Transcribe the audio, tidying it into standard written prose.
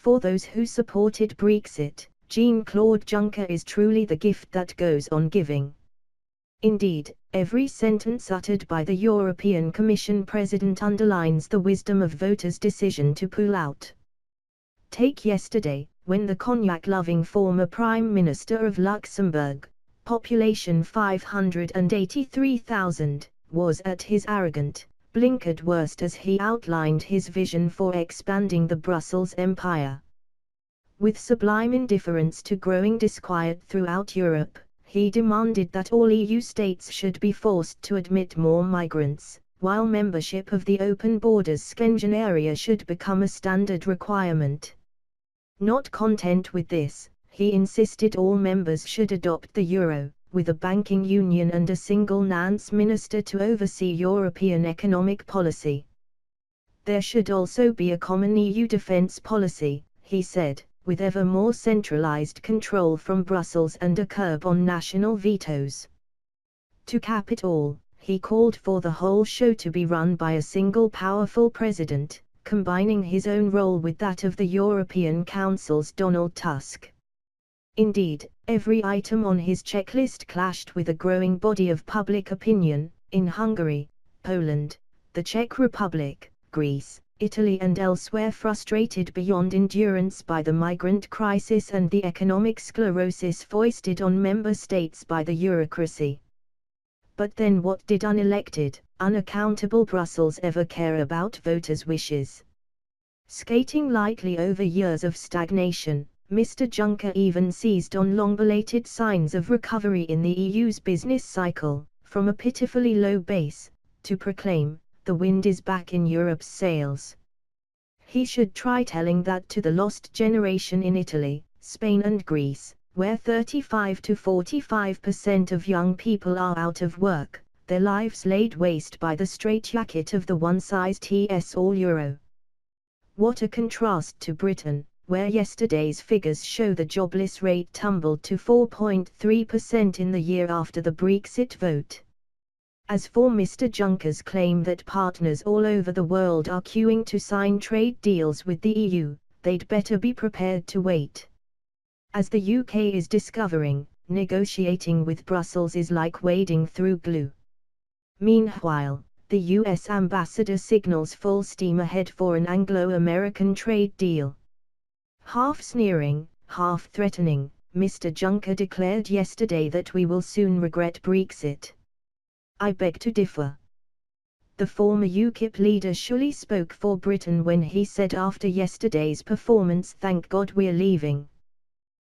for those who supported Brexit, Jean-Claude Juncker is truly the gift that goes on giving. Indeed, every sentence uttered by the European Commission President underlines the wisdom of voters' decision to pull out. Take yesterday, when the cognac-loving former Prime Minister of Luxembourg, population 583,000, was at his arrogant, blinkered worst as he outlined his vision for expanding the Brussels empire. With sublime indifference to growing disquiet throughout Europe, he demanded that all EU states should be forced to admit more migrants, while membership of the open borders Schengen area should become a standard requirement. Not content with this, he insisted all members should adopt the euro, with a banking union and a single finance minister to oversee European economic policy. There should also be a common EU defence policy, he said, with ever more centralized control from Brussels and a curb on national vetoes. To cap it all, he called for the whole show to be run by a single powerful president, combining his own role with that of the European Council's Donald Tusk. Indeed, every item on his checklist clashed with a growing body of public opinion, in Hungary, Poland, the Czech Republic, Greece, Italy and elsewhere, frustrated beyond endurance by the migrant crisis and the economic sclerosis foisted on member states by the bureaucracy. But then what did unelected, unaccountable Brussels ever care about voters' wishes? Skating lightly over years of stagnation, Mr. Juncker even seized on long-belated signs of recovery in the EU's business cycle, from a pitifully low base, to proclaim, "The wind is back in Europe's sails." He should try telling that to the lost generation in Italy, Spain and Greece, where 35 to 45% of young people are out of work, their lives laid waste by the straitjacket of the one-size-fits-all euro. What a contrast to Britain, where yesterday's figures show the jobless rate tumbled to 4.3% in the year after the Brexit vote. As for Mr. Juncker's claim that partners all over the world are queuing to sign trade deals with the EU, they'd better be prepared to wait. As the UK is discovering, negotiating with Brussels is like wading through glue. Meanwhile, the US ambassador signals full steam ahead for an Anglo-American trade deal. Half sneering, half threatening, Mr. Juncker declared yesterday that we will soon regret Brexit. I beg to differ. The former UKIP leader surely spoke for Britain when he said after yesterday's performance, "Thank God we're leaving."